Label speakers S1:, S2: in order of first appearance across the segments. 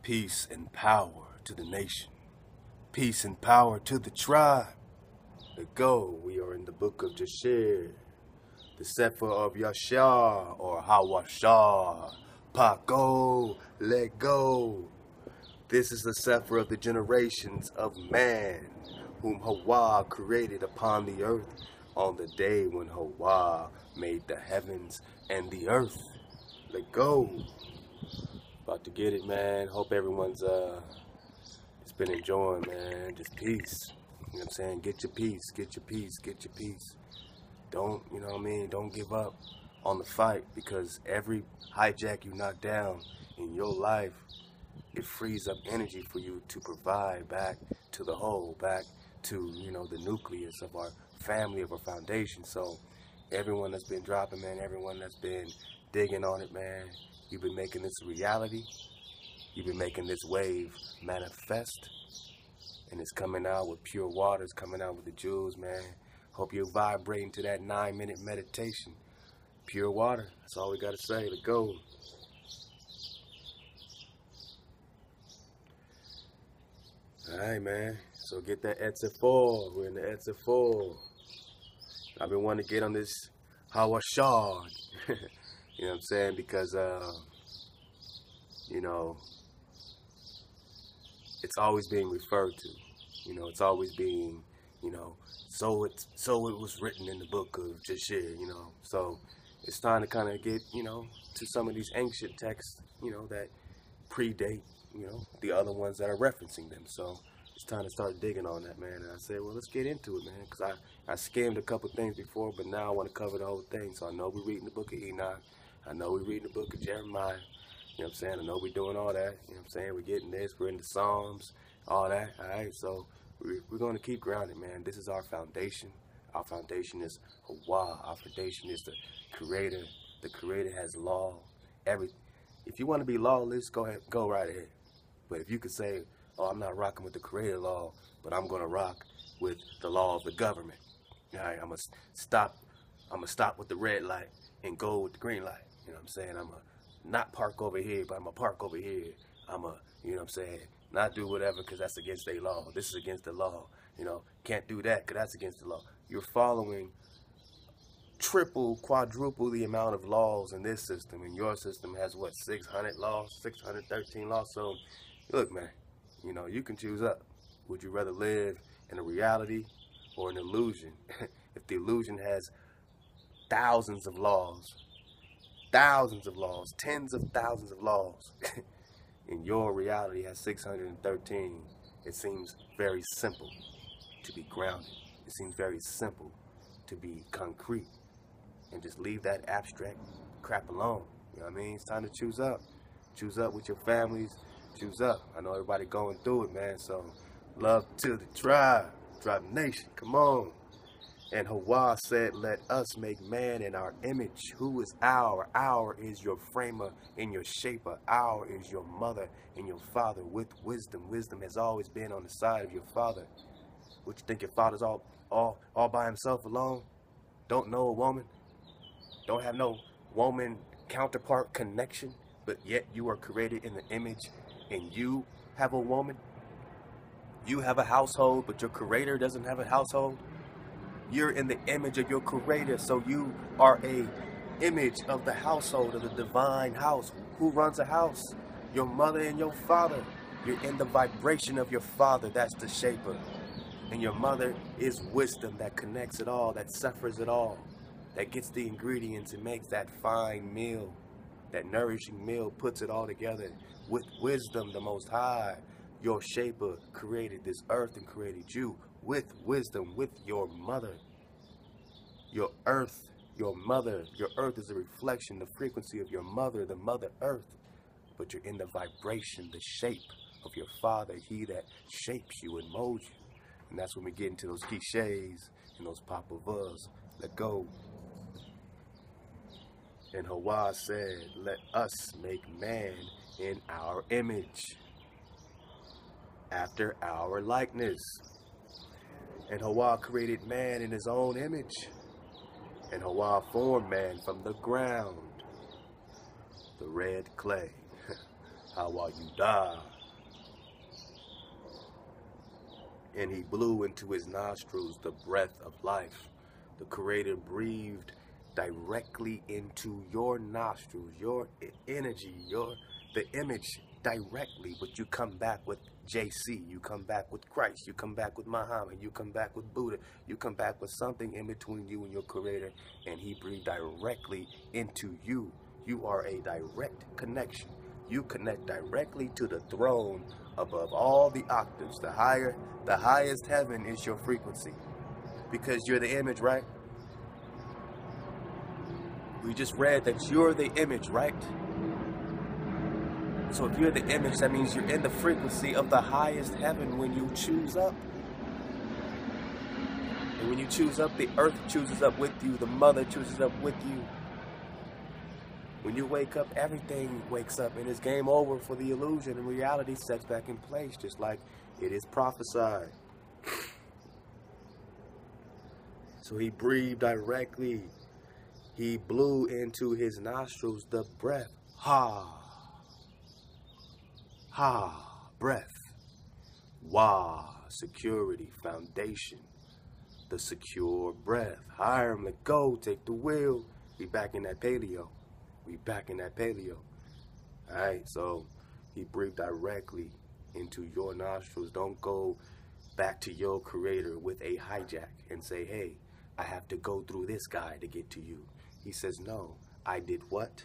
S1: Peace and power to the nation. Peace and power to the tribe. Let go. We are in the Book of Yashar, the Cepher of Yashar or Hawashar. Paco, let go. This is the Cepher of the generations of man, whom Hawa created upon the earth on the day when Hawa made the heavens and the earth. Let go. About to get it, man. Hope everyone's just been enjoying, man. Just peace. You know what I'm saying? Get your peace, get your peace, get your peace. Don't, you know what I mean? Don't give up on the fight, because every hijack you knock down in your life, it frees up energy for you to provide back to the whole, back to, you know, the nucleus of our family, of our foundation. So everyone that's been dropping, man, everyone that's been digging on it, man, you've been making this a reality. You've been making this wave manifest. And it's coming out with pure water. It's coming out with the jewels, man. Hope you're vibrating to that 9-minute meditation. Pure water. That's all we got to say. Let go. All right, man. So get that Cepher. We're in the Cepher. I've been wanting to get on this Hawashar. You know what I'm saying? Because, you know, it's always being referred to. You know, it's always being, you know, so it was written in the Book of Yashar, you know. So it's time to kind of get, you know, to some of these ancient texts, you know, that predate, you know, the other ones that are referencing them. So it's time to start digging on that, man. And I said, well, let's get into it, man, because I skimmed a couple things before, but now I want to cover the whole thing. So I know we're reading the Book of Enoch. I know we're reading the Book of Jeremiah. You know what I'm saying? I know we're doing all that. You know what I'm saying? We're getting this. We're in the Psalms, all that. All right? So we're going to keep grounded, man. This is our foundation. Our foundation is Hawa. Our foundation is the Creator. The Creator has law. If you want to be lawless, go ahead, go right ahead. But if you could say, oh, I'm not rocking with the Creator law, but I'm going to rock with the law of the government. All right? I'm going to stop with the red light and go with the green light. You know what I'm saying? I'm going to not park over here, but I'm going to park over here. I'm going to, you know what I'm saying, not do whatever because that's against their law. This is against the law. You know, can't do that because that's against the law. You're following triple, quadruple the amount of laws in this system. And your system has, what, 600 laws, 613 laws? So, look, man, you know, you can choose up. Would you rather live in a reality or an illusion? If the illusion has thousands of laws, tens of thousands of laws, and your reality has 613, it seems very simple to be grounded. It seems very simple to be concrete and just leave that abstract crap alone. You know what I mean? It's time to choose up. Choose up with your families. Choose up. I know everybody going through it, man. So love to the tribe nation. Come on. And Hawa said, let us make man in our image. Who is our? Our is your framer and your shaper. Our is your mother and your father with wisdom. Wisdom has always been on the side of your father. What, you think your father's all by himself alone? Don't know a woman? Don't have no woman counterpart connection? But yet you are created in the image and you have a woman? You have a household, but your creator doesn't have a household? You're in the image of your creator, so you are a image of the household, of the divine house. Who runs a house? Your mother and your father. You're in the vibration of your father. That's the shaper. And your mother is wisdom that connects it all, that suffers it all, that gets the ingredients and makes that fine meal, that nourishing meal, puts it all together. With wisdom, the Most High, your shaper created this earth and created you. With wisdom, with your mother. Your earth, your mother. Your earth is a reflection, the frequency of your mother, the mother earth. But you're in the vibration, the shape of your father, he that shapes you and molds you. And that's when we get into those cliches and those papals. Let go. And Hawa said, let us make man in our image, after our likeness. And Hawa created man in his own image. And Hawa formed man from the ground, the red clay. Hawa you die. And he blew into his nostrils the breath of life. The Creator breathed directly into your nostrils, your energy, the image directly. But you come back with JC, you come back with Christ, you come back with Muhammad, you come back with Buddha, you come back with something in between you and your Creator, and he breathed directly into you. You are a direct connection. You connect directly to the throne above all the octaves. The highest heaven is your frequency, because you're the image, right? We just read that you're the image, right? So if you're the image, that means you're in the frequency of the highest heaven when you choose up. And when you choose up, the earth chooses up with you. The mother chooses up with you. When you wake up, everything wakes up, and it's game over for the illusion, and reality sets back in place, just like it is prophesied. So he breathed directly. He blew into his nostrils the breath. Ha. Ha. Breath. Wa. Security. Foundation. The secure breath. Hiram, let go. Take the wheel. We back in that paleo. We back in that paleo. Alright, so he breathed directly into your nostrils. Don't go back to your Creator with a hijack and say, hey, I have to go through this guy to get to you. He says, no, I did what?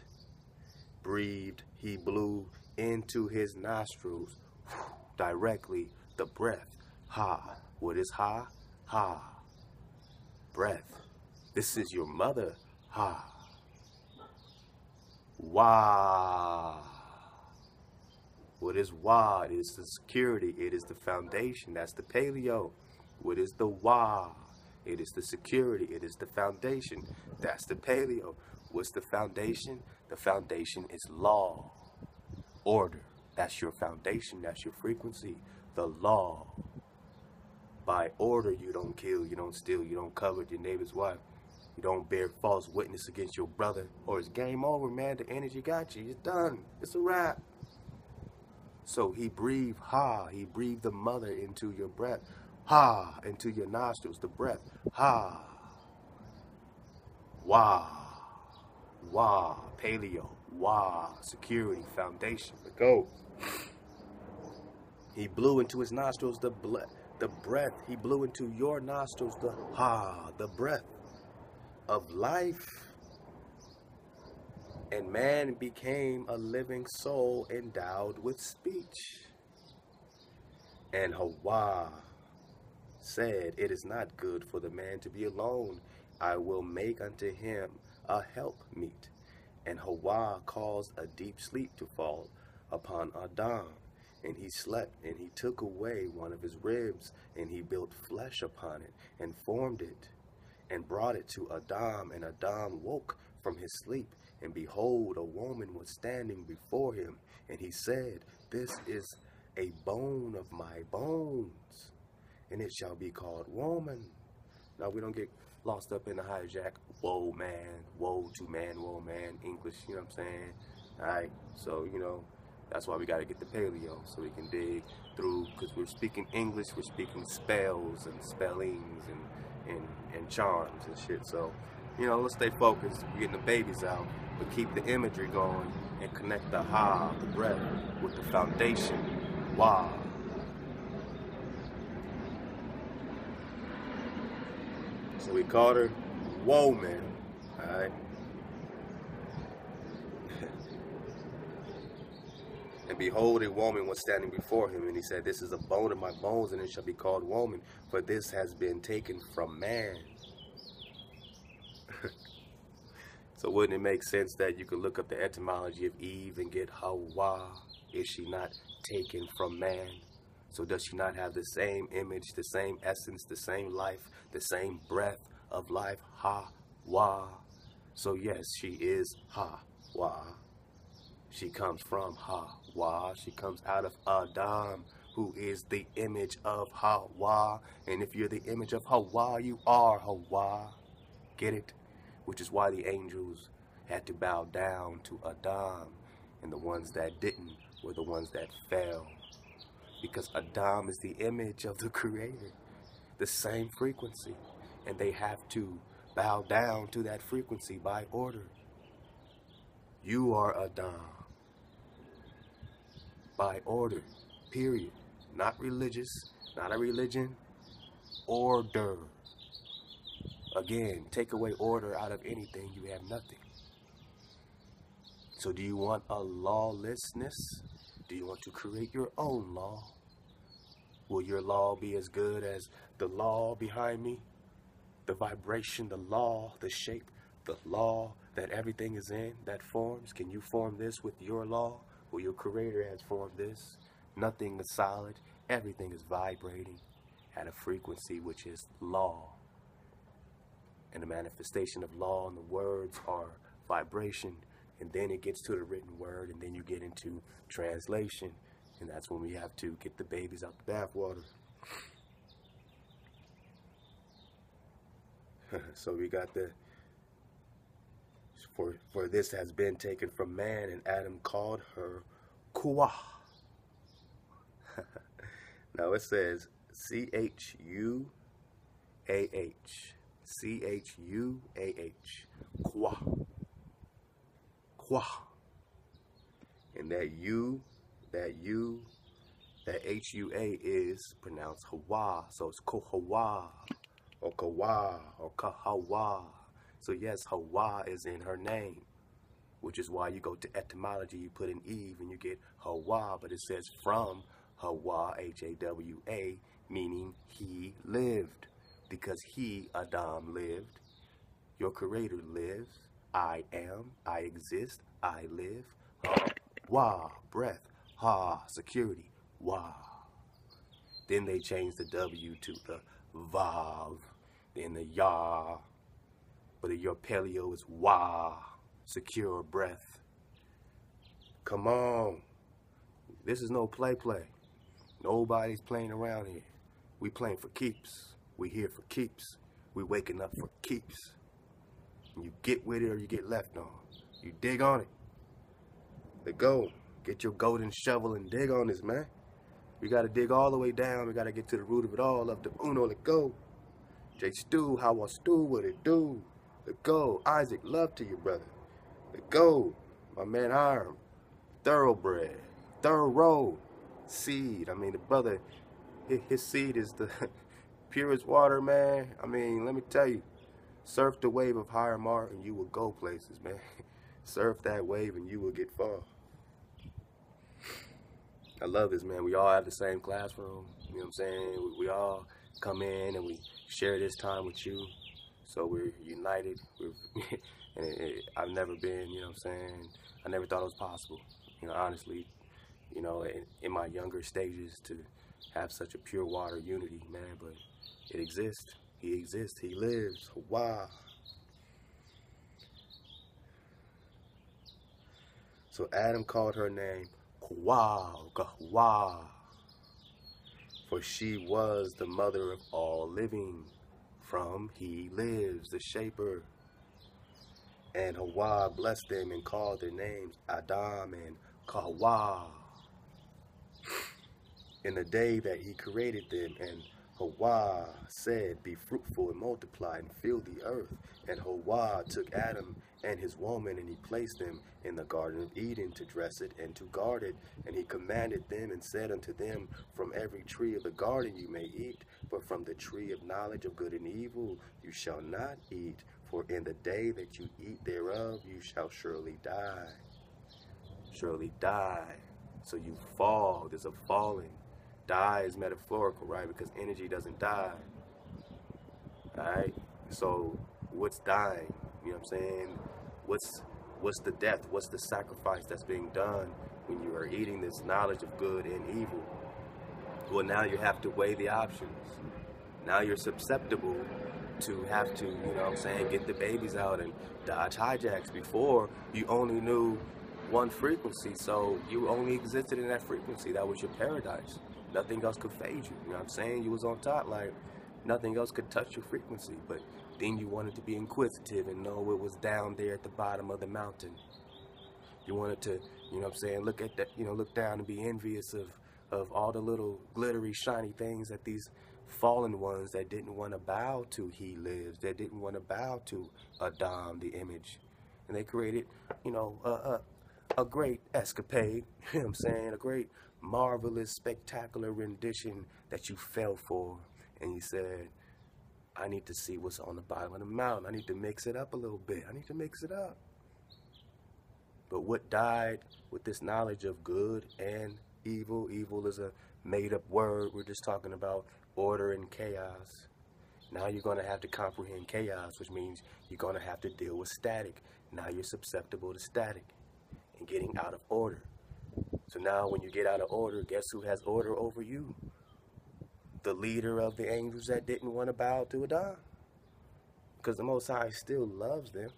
S1: Breathed, he blew into his nostrils directly the breath. Ha. What is ha? Ha. Breath. This is your mother. Ha. Wa. What is Wa? It is the security. It is the foundation. That's the paleo. What is the Wa? It is the security. It is the foundation. That's the paleo. What's the foundation? The foundation is law. Order. That's your foundation. That's your frequency. The law. By order, you don't kill, you don't steal, you don't covet your neighbor's wife. You don't bear false witness against your brother, or it's game over, man. The energy got you. It's done. It's a wrap. So he breathed, ha. He breathed the mother into your breath. Ha. Into your nostrils, the breath. Ha. Wa. Wa. Paleo. Wa. Security. Foundation. Let go. He blew into his nostrils the breath. He blew into your nostrils the ha. The breath of life, and man became a living soul endowed with speech. And Hawa said, it is not good for the man to be alone. I will make unto him a helpmeet. And Hawa caused a deep sleep to fall upon Adam, and he slept, and he took away one of his ribs, and he built flesh upon it, and formed it, and brought it to Adam. And Adam woke from his sleep, and behold, a woman was standing before him. And he said, this is a bone of my bones, and it shall be called woman. Now, we don't get lost up in the hijack. Woe, man. Woe to man. Woe, man. English, you know what I'm saying? All right. So, you know, that's why we got to get the paleo, so we can dig through, because we're speaking English, we're speaking spells and spellings and charms and shit. So, you know, let's stay focused. We're getting the babies out, but keep the imagery going and connect the ha, the breath, with the foundation. Wa. So we called her woman, all right? And behold, a woman was standing before him, and he said, this is a bone of my bones, and it shall be called woman, for this has been taken from man. So wouldn't it make sense that you could look up the etymology of Eve and get Hawa? Is she not taken from man? So does she not have the same image, the same essence, the same life, the same breath of life? Ha-wa. So yes, she is Ha-wa. She comes from Hawa. She comes out of Adam, who is the image of Hawa. And if you're the image of Hawa, you are Hawa. Get it? Which is why the angels had to bow down to Adam. And the ones that didn't were the ones that fell. because Adam is the image of the Creator, the same frequency, and they have to bow down to that frequency by order. You are Adam by order, period. Not religious, not a religion, order. Again, take away order out of anything, you have nothing. So do you want a lawlessness? Do you want to create your own law? Will your law be as good as the law behind me? The vibration, the law, the shape, the law that everything is in, that forms. Can you form this with your law? Well, your Creator has formed this. Nothing is solid. Everything is vibrating at a frequency which is law. And the manifestation of law and the words are vibration. And then it gets to the written word, and then you get into translation. And that's when we have to get the babies out the bathwater. So we got the, for this has been taken from man, and Adam called her Kuah. Now it says Chuah. Chuah. Kuah. Kuah. And that Hua is pronounced Hawa. So it's Kohawa, or Kawa, or Kahawa. So yes, Hawa is in her name, which is why you go to etymology, you put in Eve and you get Hawa, but it says from Hawa, Hawa, meaning he lived. Because he, Adam, lived. Your Creator lives. I am, I exist, I live. Wa, breath. Ha, security. Wa. Then they changed the W to the Vav. Then the Ya. But your paleo is Wa, secure breath. Come on. This is no play. Nobody's playing around here. We playing for keeps. We here for keeps. We waking up for keeps. You get with it or you get left on. You dig on it. Let go. Get your golden shovel and dig on this, man. We got to dig all the way down. We got to get to the root of it all. Up to Uno, let go. J Stu, how I stew, what it do? Let go. Isaac, love to you, brother. Let go. My man Hiram, thoroughbred, thorough seed. I mean, the brother, his seed is the purest water, man. I mean, let me tell you, surf the wave of higher mark and you will go places, man. Surf that wave and you will get far. I love this, man. We all have the same classroom. You know what I'm saying? We all come in and we share this time with you. So we're united. I've never been, you know what I'm saying? I never thought it was possible, you know, honestly, you know, in my younger stages to have such a pure water unity, man. But it exists. He exists. He lives. Wow. So Adam called her name Kahwa, for she was the mother of all living. From he lives, the shaper. And Hawa blessed them and called their names Adam and Kahwa. In the day that he created them, and Hawa said, be fruitful and multiply and fill the earth. And Hawa took Adam and his woman, and he placed them in the Garden of Eden to dress it and to guard it. And he commanded them and said unto them, from every tree of the garden you may eat, but from the tree of knowledge of good and evil you shall not eat. For in the day that you eat thereof you shall surely die. Surely die. So you fall. There's a falling. Die is metaphorical, right? Because energy doesn't die. Alright? So what's dying? You know what I'm saying? What's the death? What's the sacrifice that's being done when you are eating this knowledge of good and evil? Well, now you have to weigh the options. Now you're susceptible to have to, you know what I'm saying, get the babies out and dodge hijacks. Before, you only knew one frequency, so you only existed in that frequency. That was your paradise. Nothing else could fade you. You know what I'm saying? You was on top, like nothing else could touch your frequency. But then you wanted to be inquisitive and know what was down there at the bottom of the mountain. You wanted to, you know what I'm saying, look at that, you know, look down and be envious of of all the little glittery, shiny things that these fallen ones that didn't want to bow to He lives, that didn't want to bow to Adam, the image. And they created, you know, a great escapade, you know what I'm saying? A great, marvelous, spectacular rendition that you fell for. And you said, I need to see what's on the bottom of the mountain. I need to mix it up a little bit. I need to mix it up. But what died with this knowledge of good and evil? Evil is a made-up word. We're just talking about order and chaos. Now you're going to have to comprehend chaos, which means you're going to have to deal with static. Now you're susceptible to static and getting out of order. So now when you get out of order, guess who has order over you? The leader of the angels that didn't want to bow to Adam. Because the Most High still loves them.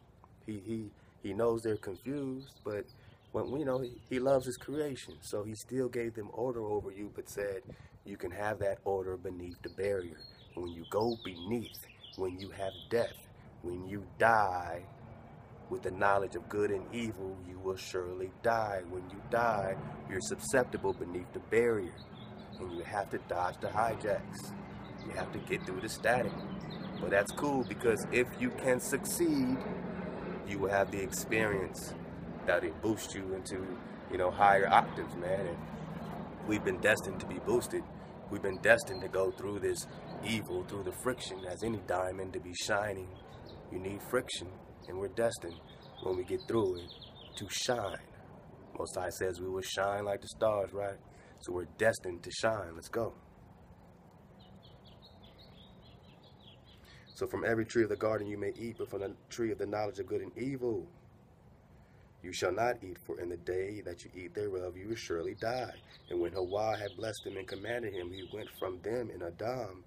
S1: He knows they're confused, but when you know he loves his creation, so he still gave them order over you, but said you can have that order beneath the barrier. And when you go beneath, when you have death, when you die with the knowledge of good and evil, you will surely die. When you die, you're susceptible beneath the barrier, and you have to dodge the hijacks. You have to get through the static. But that's cool, because if you can succeed, you will have the experience that will boost you into, you know, higher octaves, man. And we've been destined to be boosted. We've been destined to go through this evil, through the friction. As any diamond to be shining, you need friction. And we're destined, when we get through it, to shine. Most High says we will shine like the stars, right? So we're destined to shine. Let's go. So from every tree of the garden you may eat, but from the tree of the knowledge of good and evil you shall not eat, for in the day that you eat thereof you will surely die. And when Hawa had blessed him and commanded him, he went from them in Adam,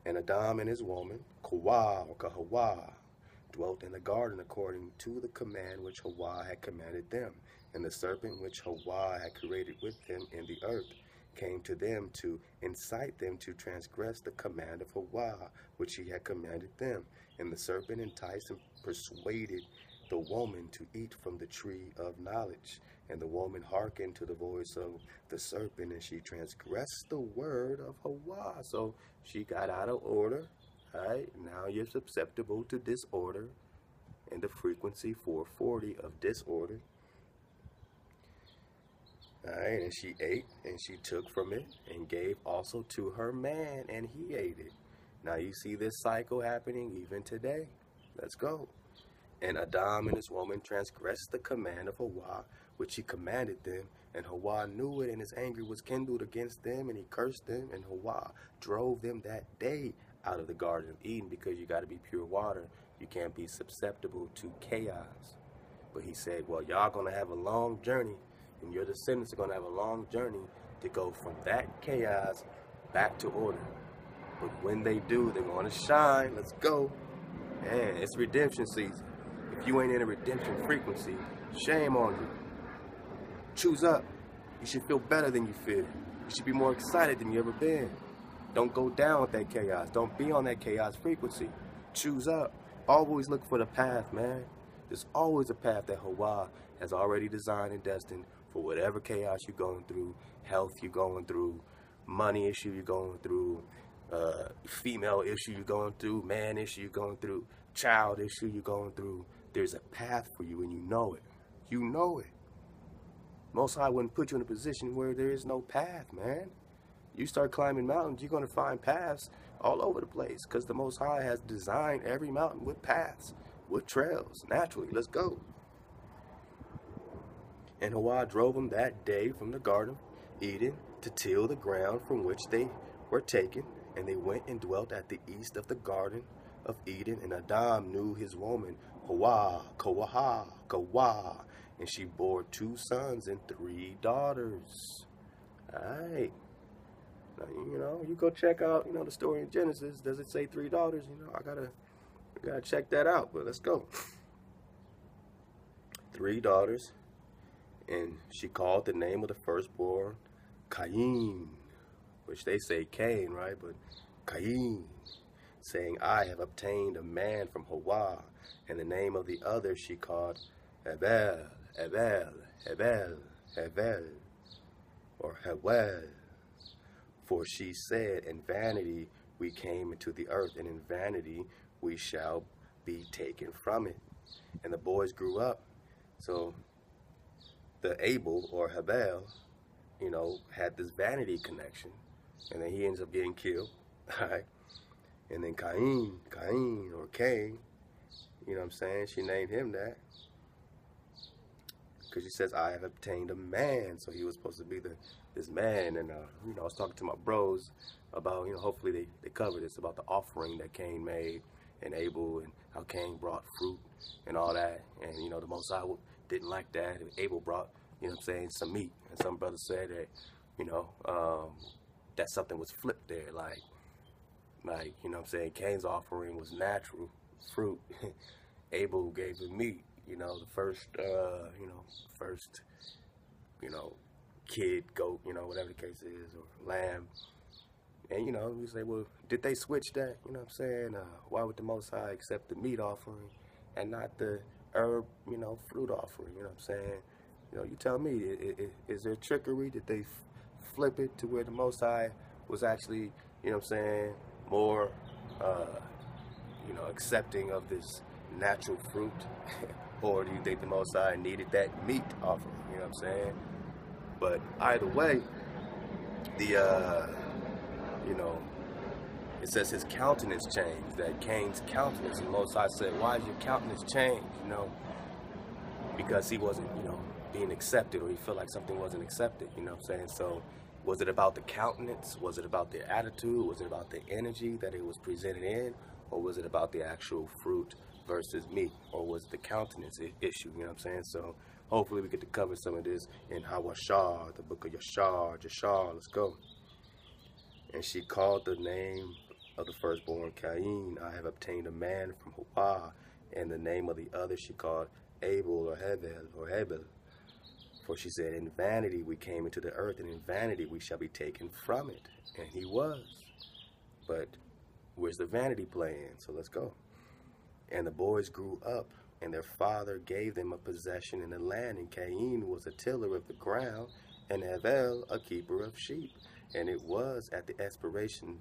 S1: and Adam and his woman, Kawa or Kahawa, dwelt in the garden according to the command which Hawa had commanded them. And the serpent which Hawa had created with them in the earth came to them to incite them to transgress the command of Hawa, which he had commanded them. And the serpent enticed and persuaded the woman to eat from the tree of knowledge. And the woman hearkened to the voice of the serpent, and she transgressed the word of Hawa. So she got out of order. Right? Now you're susceptible to disorder and the frequency 440 of disorder. Alright, and she ate, and she took from it, and gave also to her man, and he ate it. Now you see this cycle happening even today. Let's go. And Adam and his woman transgressed the command of Hawa, which he commanded them. And Hawa knew it, and his anger was kindled against them, and he cursed them. And Hawa drove them that day out of the Garden of Eden, because you got to be pure water. You can't be susceptible to chaos. But he said, well, y'all going to have a long journey, and your descendants are going to have a long journey to go from that chaos back to order. But when they do, they're going to shine. Let's go. Man, it's redemption season. If you ain't in a redemption frequency, shame on you. Choose up. You should feel better than you feel. You should be more excited than you ever been. Don't go down with that chaos. Don't be on that chaos frequency. Choose up. Always look for the path, man. There's always a path that Hawa has already designed and destined for whatever chaos you're going through, health you're going through, money issue you're going through, female issue you're going through, man issue you're going through, child issue you're going through. There's a path for you, and you know it. You know it. Most High wouldn't put you in a position where there is no path, man. You start climbing mountains, you're going to find paths all over the place, because the Most High has designed every mountain with paths, with trails, naturally. Let's go. And Hawa drove them that day from the Garden of Eden to till the ground from which they were taken. And they went and dwelt at the east of the Garden of Eden. And Adam knew his woman, Hawa, Kawa, and she bore 2 sons and 3 daughters. All right. Now, you know, you go check out, you know, the story in Genesis. Does it say 3 daughters? You know, I gotta check that out. But let's go. 3 daughters. And she called the name of the firstborn Cain, which they say Cain, right? But Cain, saying, I have obtained a man from Hawa. And the name of the other she called Abel, or Hewel. For she said, in vanity we came into the earth, and in vanity we shall be taken from it. And the boys grew up. So the Abel or Havel, you know, had this vanity connection, and then he ends up getting killed. Right? And then Cain or Cain, you know what I'm saying? She named him that because she says, I have obtained a man. So he was supposed to be this man. And, you know, I was talking to my bros about, you know, hopefully they cover this, about the offering that Cain made and Abel, and how Cain brought fruit and all that. And, you know, the Most High didn't like that. And Abel brought, you know what I'm saying, some meat. And some brothers said that, you know, that something was flipped there. Like, you know what I'm saying, Cain's offering was natural fruit. Abel gave him meat, you know, the first kid, goat, you know, whatever the case is, or lamb. And, you know, you say, well, did they switch that? You know what I'm saying? Why would the Most High accept the meat offering and not the herb, you know, fruit offering? You know what I'm saying? You know, you tell me, is there trickery? Did they flip it to where the Most High was actually, you know what I'm saying, more, you know, accepting of this natural fruit? Or do you think the Most High needed that meat offering? You know what I'm saying? But either way, you know, it says his countenance changed, that Cain's countenance. And the Most High said, why is your countenance changed? You know, because he wasn't, you know, being accepted, or he felt like something wasn't accepted, you know what I'm saying? So was it about the countenance? Was it about the attitude? Was it about the energy that it was presented in? Or was it about the actual fruit versus meat? Or was it the countenance issue, you know what I'm saying? So hopefully we get to cover some of this in Hawashar, the book of Yashar, let's go. And she called the name of the firstborn Cain. I have obtained a man from Hawa. And the name of the other she called Abel or Hebel. For she said, in vanity we came into the earth, and in vanity we shall be taken from it. And he was. But where's the vanity playing? So let's go. And the boys grew up, and their father gave them a possession in the land. And Cain was a tiller of the ground, and Navel a keeper of sheep. And it was at the expiration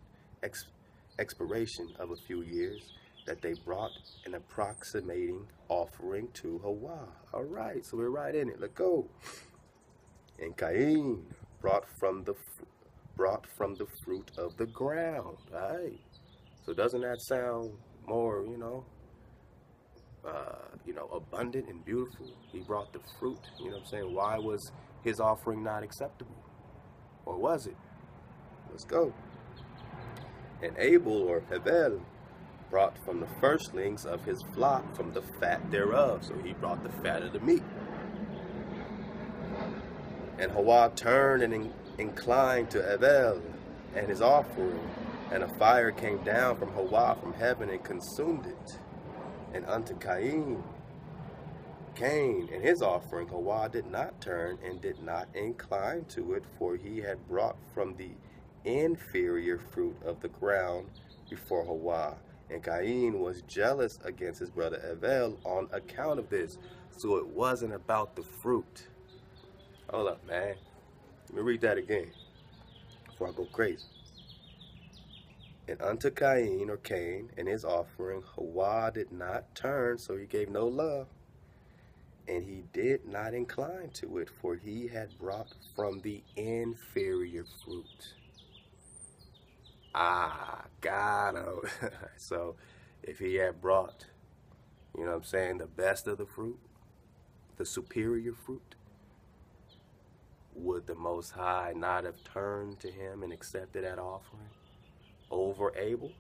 S1: of a few years that they brought an approximating offering to Hawa. All right, so we're right in it. Let's go. And Cain brought from the fruit of the ground. All right. So doesn't that sound more, you know, abundant and beautiful? He brought the fruit. You know what I'm saying? Why was his offering not acceptable? Or was it? Let's go. And Abel or Hebel brought from the firstlings of his flock from the fat thereof. So he brought the fat of the meat. And Hawa turned and inclined to Abel and his offering. And a fire came down from Hawa from heaven and consumed it. And unto Cain and his offering, Hawa did not turn and did not incline to it, for he had brought from the inferior fruit of the ground before Hawa. And Cain was jealous against his brother Abel on account of this. So it wasn't about the fruit. Hold up, man. Let me read that again before I go crazy. And unto Cain or Cain and his offering, Hawa did not turn, so he gave no love. And he did not incline to it, for he had brought from the inferior fruit. Got him. So if he had brought, you know what I'm saying, the best of the fruit, the superior fruit, would the Most High not have turned to him and accepted that offering over Abel?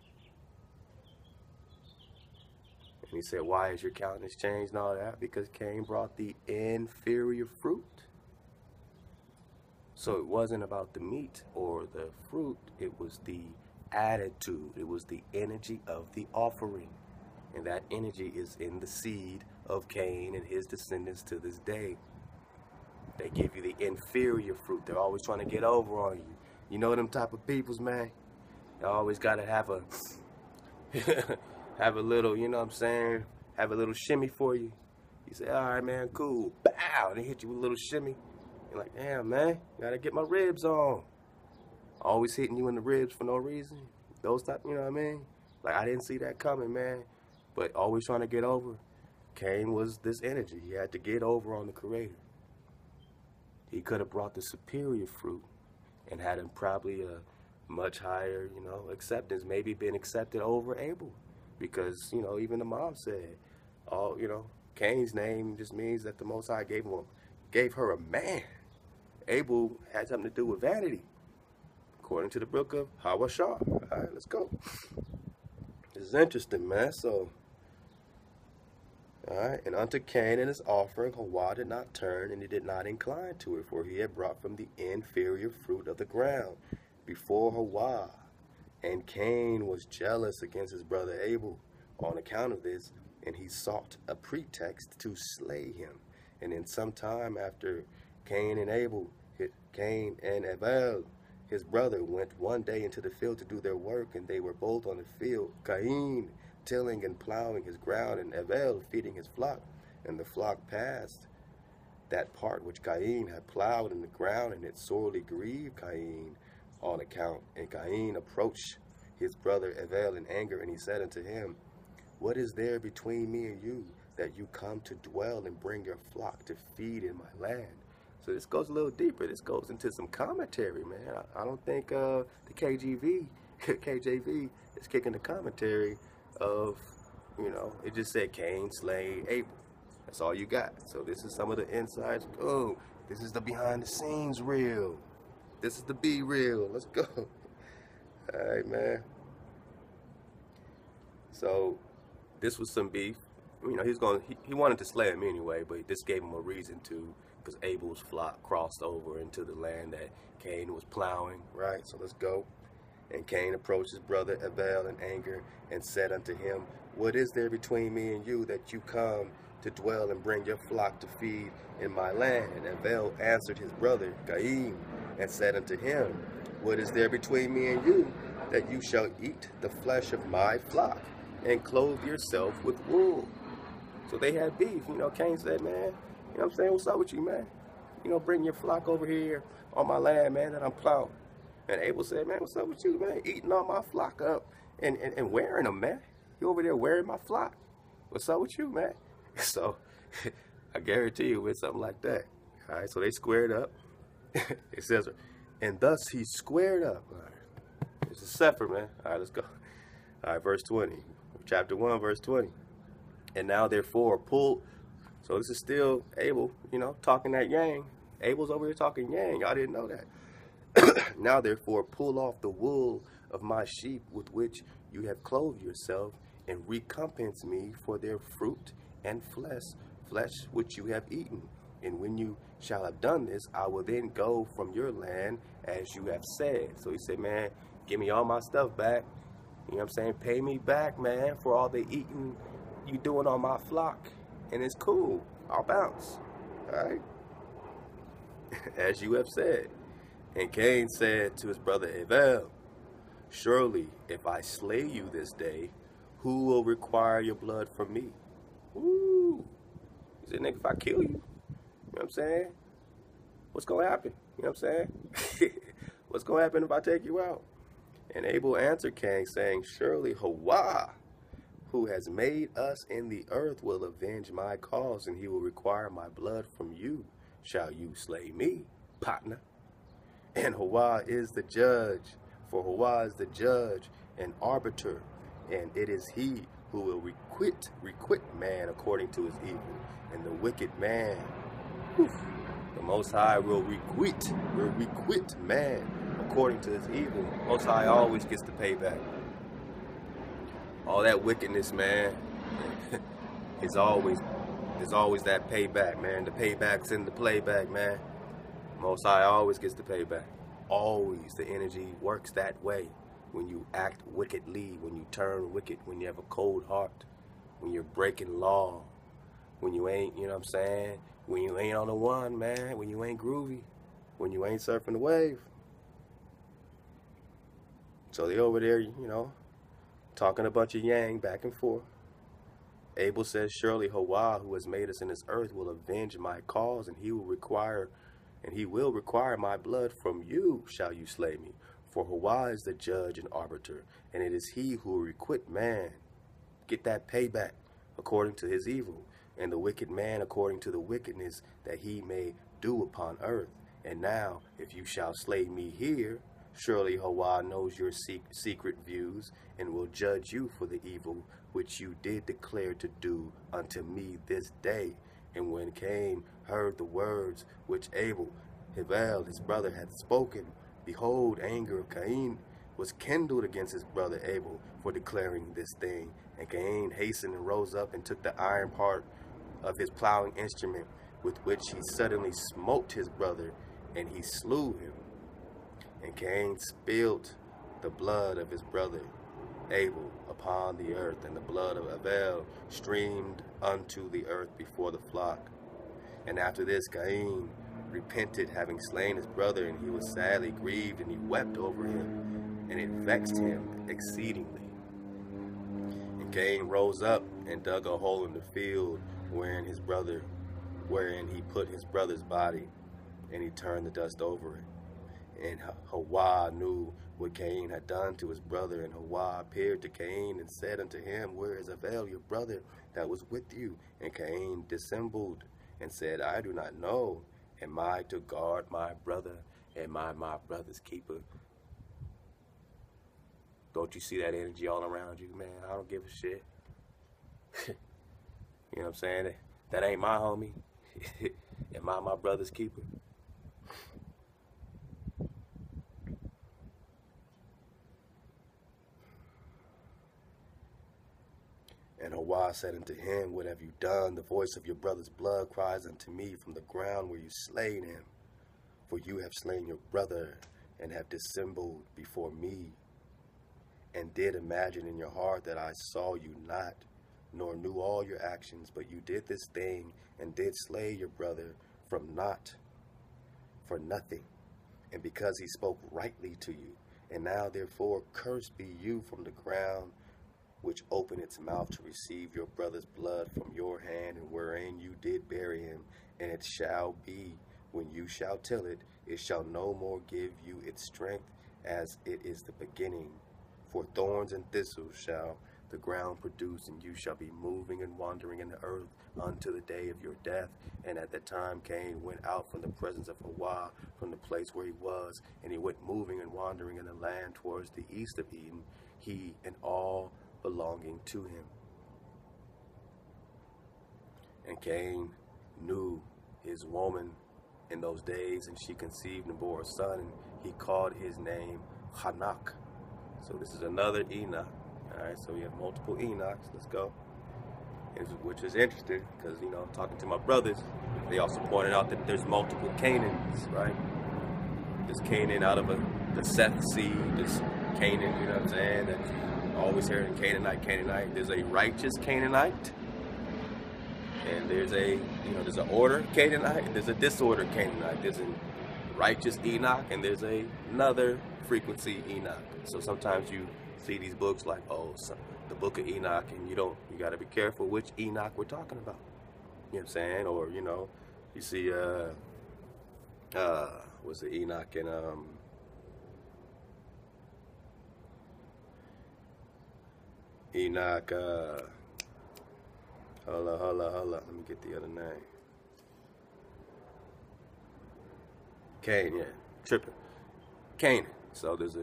S1: And he said, why is your countenance changed and all that? Because Cain brought the inferior fruit. So it wasn't about the meat or the fruit. It was the attitude. It was the energy of the offering. And that energy is in the seed of Cain and his descendants to this day. They give you the inferior fruit. They're always trying to get over on you. You know them type of peoples, man? They always got to have a have a little, you know what I'm saying, have a little shimmy for you. You say, all right, man, cool. Bow. And they hit you with a little shimmy. You're like, damn, man, got to get my ribs on. Always hitting you in the ribs for no reason. Those type, you know what I mean? Like, I didn't see that coming, man. But always trying to get over. Cain was this energy. He had to get over on the Creator. He could have brought the superior fruit and had him probably a much higher, you know, acceptance. Maybe been accepted over Abel. Because, you know, even the mom said, you know, Cain's name just means that the Most High gave her a man. Abel had something to do with vanity, according to the Book of Hawashar. All right, let's go. This is interesting, man. So, all right, and unto Cain and his offering, Hawa did not turn, and he did not incline to it, for he had brought from the inferior fruit of the ground before Hawa. And Cain was jealous against his brother Abel on account of this, and he sought a pretext to slay him. And then sometime after Cain and Abel, Cain and Abel, his brother, went one day into the field to do their work, and they were both on the field, Cain tilling and plowing his ground, and Abel feeding his flock. And the flock passed that part which Cain had plowed in the ground, and it sorely grieved Cain on account. And Cain approached his brother Abel in anger, and he said unto him, What is there between me and you, that you come to dwell and bring your flock to feed in my land? So this goes a little deeper. This goes into some commentary, man. I don't think the KJV is kicking the commentary of, you know, it just said Cain slay Abel. That's all you got. So this is some of the insights. Oh, this is the behind the scenes reel. This is the B reel. Let's go. All right, man. So this was some beef. You know, he wanted to slay him anyway, but this gave him a reason to, because Abel's flock crossed over into the land that Cain was plowing, right? So let's go. And Cain approached his brother Abel in anger and said unto him, What is there between me and you, that you come to dwell and bring your flock to feed in my land? And Abel answered his brother Cain and said unto him, What is there between me and you, that you shall eat the flesh of my flock and clothe yourself with wool? So they had beef. You know, Cain said, man, you know what I'm saying? What's up with you, man? You know, bring your flock over here on my land, man, that I'm plowing. And Abel said, man, what's up with you, man? Eating all my flock up and wearing them, man. You over there wearing my flock. What's up with you, man? So I guarantee you it's something like that. All right, so they squared up. It says, and thus he squared up. All right. It's a Cepher, man. All right, let's go. All right, verse 20. Chapter 1, verse 20. And now therefore pull. So this is still Abel, you know, talking that yang. Abel's over here talking yang. Y'all didn't know that. Now therefore pull off the wool of my sheep with which you have clothed yourself, and recompense me for their fruit and flesh which you have eaten. And when you shall have done this, I will then go from your land as you have said. So he said, man, give me all my stuff back. You know what I'm saying? Pay me back, man, for all the eating you doing on my flock. And it's cool. I'll bounce. All right? As you have said. And Cain said to his brother Abel, Surely, if I slay you this day, who will require your blood from me? Ooh. He said, nigga, if I kill you, you know what I'm saying? What's going to happen? You know what I'm saying? What's going to happen if I take you out? And Abel answered Cain, saying, Surely Hawa, who has made us in the earth, will avenge my cause, and he will require my blood from you. Shall you slay me, partner? And Hawa is the judge, for Hawa is the judge and arbiter, and it is he who will requite man according to his evil. And the wicked man, the Most High will requite man according to his evil. Most High always gets the payback. All that wickedness, man, is always that payback, man. The payback's in the playback, man. Most High always gets the payback. Always. The energy works that way. When you act wickedly, when you turn wicked, when you have a cold heart, when you're breaking law, when you ain't, you know what I'm saying? When you ain't on the one, man. When you ain't groovy. When you ain't surfing the wave. So they over there, you know, talking a bunch of yang back and forth. Abel says, Surely Hawa, who has made us in this earth, will avenge my cause, and he will require my blood from you, shall you slay me. For Hawa is the judge and arbiter, and it is he who will requite man, get that payback according to his evil, and the wicked man according to the wickedness that he may do upon earth. And now, if you shall slay me here, surely Hawa knows your secret views, and will judge you for the evil which you did declare to do unto me this day. And when Cain heard the words which Abel, his brother, had spoken, behold, anger of Cain was kindled against his brother Abel for declaring this thing. And Cain hastened and rose up and took the iron part of his plowing instrument, with which he suddenly smote his brother, and he slew him. And Cain spilled the blood of his brother Abel upon the earth, and the blood of Abel streamed unto the earth before the flock. And after this Cain repented, having slain his brother, and he was sadly grieved, and he wept over him, and it vexed him exceedingly. And Cain rose up and dug a hole in the field wherein he put his brother's body, and he turned the dust over it. And Hawa knew what Cain had done to his brother, and Hawa appeared to Cain and said unto him, Where is Abel, your brother, that was with you? And Cain dissembled and said, I do not know. Am I to guard my brother? Am I my brother's keeper? Don't you see that energy all around you, man? I don't give a shit. You know what I'm saying? That ain't my homie. Am I my brother's keeper? And Hawa said unto him, What have you done? The voice of your brother's blood cries unto me from the ground where you slain him. For you have slain your brother, and have dissembled before me, and did imagine in your heart that I saw you not, nor knew all your actions, but you did this thing, and did slay your brother from naught, for nothing, and because he spoke rightly to you. And now therefore cursed be you from the ground, which opened its mouth to receive your brother's blood from your hand, and wherein you did bury him. And it shall be, when you shall till it, it shall no more give you its strength as it is the beginning. For thorns and thistles shall the ground produce, and you shall be moving and wandering in the earth unto the day of your death. And at that time Cain went out from the presence of Hawa, from the place where he was, and he went moving and wandering in the land towards the east of Eden, he and all belonging to him. And Cain knew his woman in those days, and she conceived and bore a son, and he called his name Hanak. So this is another Enoch. Alright, so we have multiple Enochs. Let's go. Which is interesting, because, you know, talking to my brothers, they also pointed out that there's multiple Canaans, right? There's Canaan out of the Seth seed, there's Canaan, you know what I'm saying? That always hearing Canaanite. There's a righteous Canaanite, and there's there's an order Canaanite, and there's a disorder Canaanite. There's a righteous Enoch, and there's another frequency Enoch. So sometimes you see these books like, the Book of Enoch, and you got to be careful which Enoch we're talking about. You know what I'm saying? Or, you know, you see, what's the Enoch in, Enoch, hold on, let me get the other name. Cain, yeah, tripping. Canaan. So there's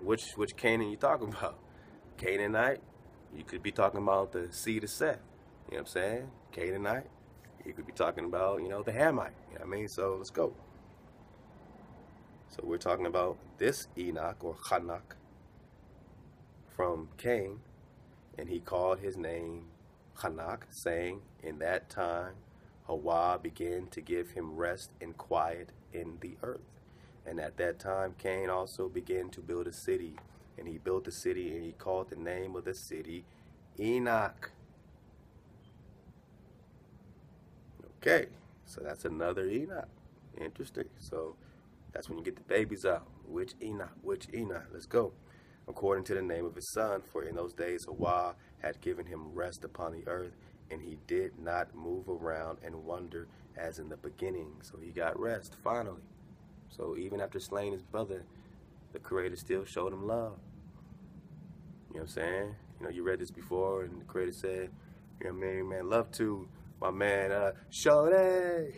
S1: which Canaan you talking about? Canaanite, you could be talking about the seed of Seth. You know what I'm saying? Canaanite, you could be talking about, the Hamite. You know what I mean? So let's go. So we're talking about this Enoch, or Hanak, from Cain. And he called his name Hanak, saying, In that time Hawa began to give him rest and quiet in the earth. And at that time Cain also began to build a city. And he built the city, and he called the name of the city Enoch. Okay, so that's another Enoch. Interesting. So that's when you get the babies out. Which Enoch? Which Enoch? Let's go. According to the name of his son, for in those days Hawa had given him rest upon the earth, and he did not move around and wander as in the beginning. So he got rest, finally. So even after slaying his brother, the Creator still showed them love. You know what I'm saying? You know, you read this before, and the Creator said, you know what I mean, man, love to my man, Shode.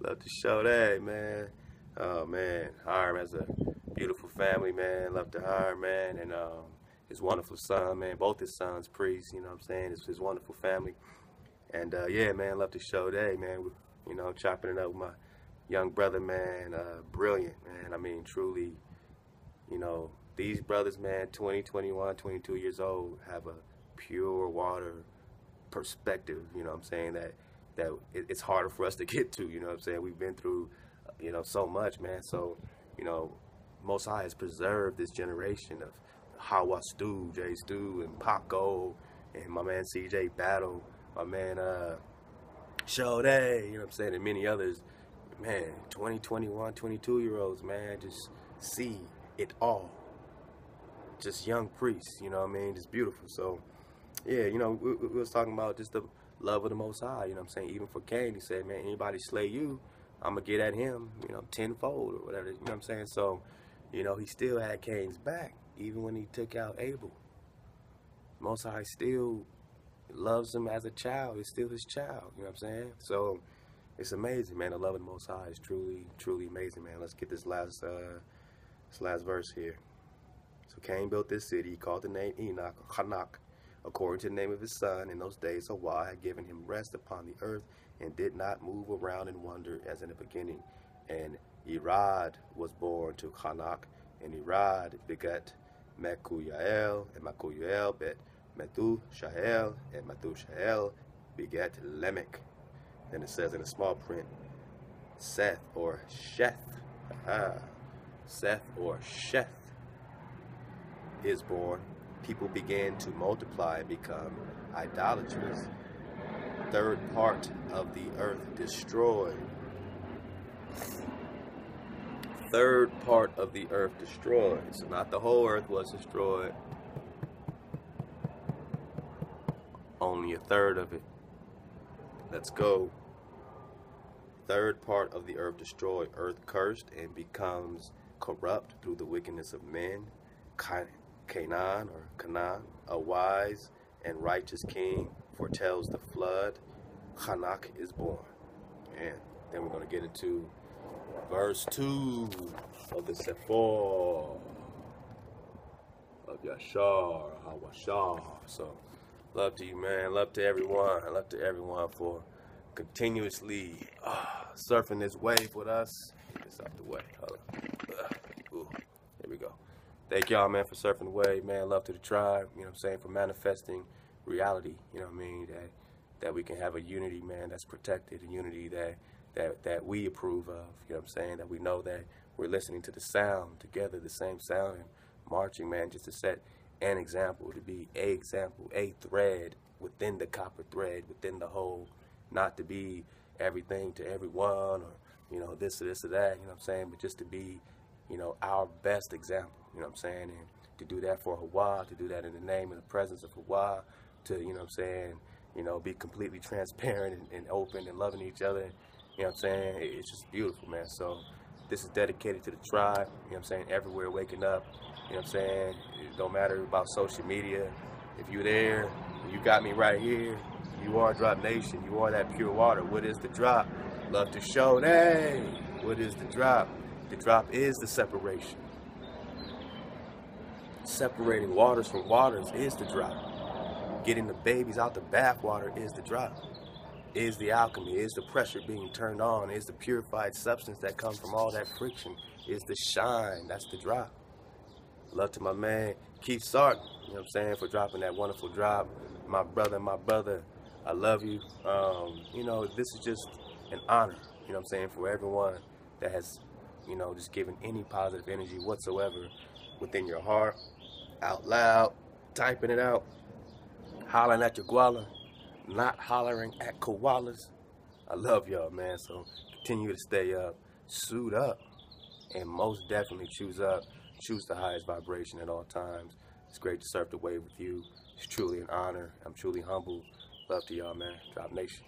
S1: Love to Shode, man. Oh, man, Hiram has a beautiful family, man. Love to Hiram, man, and his wonderful son, man. Both his sons, priests, you know what I'm saying? It's his wonderful family. And, yeah, man, love to Shode, man. You know, chopping it up with my young brother, man. Brilliant, man. I mean, truly, you know, these brothers, man, 20, 21, 22 years old, have a pure water perspective, you know what I'm saying, that it's harder for us to get to, you know what I'm saying. We've been through, you know, so much, man. So, you know, Most High has preserved this generation of Hawastu, J Stu, and Paco, and my man CJ Battle, my man Shode, you know what I'm saying, and many others. Man, 20, 21, 22-year-olds, man, just see it all. Just young priests, you know what I mean, just beautiful. So, yeah, you know, we was talking about just the love of the Most High, you know what I'm saying. Even for Cain, he said, man, anybody slay you, I'm going to get at him, you know, tenfold or whatever, you know what I'm saying. So, you know, he still had Cain's back, even when he took out Abel. Most High still loves him as a child. He's still his child, you know what I'm saying. So, it's amazing, man. The love of the Most High is truly, truly amazing, man. Let's get this last verse here. So Cain built this city. He called the name Enoch, or Hanak, according to the name of his son. In those days, Hawa had given him rest upon the earth and did not move around in wonder as in the beginning. And Irad was born to Hanak, and Irad begat Mekuyael, and Mekuyael bet Methushael, and Methushael begat Lamech. Then it says in a small print, Seth or Sheth. Seth or Sheth is born. People began to multiply and become idolaters. Third part of the earth destroyed. Third part of the earth destroyed. So not the whole earth was destroyed. Only a third of it. Let's go. Third part of the earth destroyed. Earth cursed and becomes corrupt through the wickedness of men. Canaan, a wise and righteous king, foretells the flood. Hanak is born. And then we're going to get into verse 2 of the Cepher of Yashar, Hawashar. So, love to you, man. Love to everyone. Love to everyone for continuously surfing this wave with us. Get this out the way. Hold on. Ooh, here we go. Thank y'all, man, for surfing the wave, man. Love to the tribe, you know what I'm saying, for manifesting reality, you know what I mean, that we can have a unity, man, that's protected, a unity that we approve of, you know what I'm saying, that we know that we're listening to the sound together, the same sound, and marching, man, just to set an example, to be a example, a thread within the copper thread, within the whole, not to be everything to everyone, or, you know, this or this or that, you know what I'm saying, but just to be, you know, our best example, you know what I'm saying, and to do that for Hawa, to do that in the name and the presence of Hawa, to, you know what I'm saying, you know, be completely transparent and open and loving each other, you know what I'm saying, it's just beautiful, man. So this is dedicated to the tribe, you know what I'm saying, everywhere waking up, you know what I'm saying, it don't matter about social media, if you're there, you got me right here, you are Drop Nation, you are that pure water. What is the drop? Love to show, hey, what is the drop? The drop is the separation. Separating waters from waters is the drop. Getting the babies out the bathwater is the drop. Is the alchemy, is the pressure being turned on, is the purified substance that comes from all that friction, is the shine, that's the drop. Love to my man, Keith Sark, you know what I'm saying, for dropping that wonderful drop. My brother, I love you. You know, this is just an honor, you know what I'm saying, for everyone that has, you know, just given any positive energy whatsoever within your heart, out loud, typing it out, hollering at your guala, not hollering at koalas. I love y'all, man, so continue to stay up, suit up, and most definitely choose up, choose the highest vibration at all times. It's great to surf the wave with you. It's truly an honor. I'm truly humble. Love to y'all, man. Drop Nation.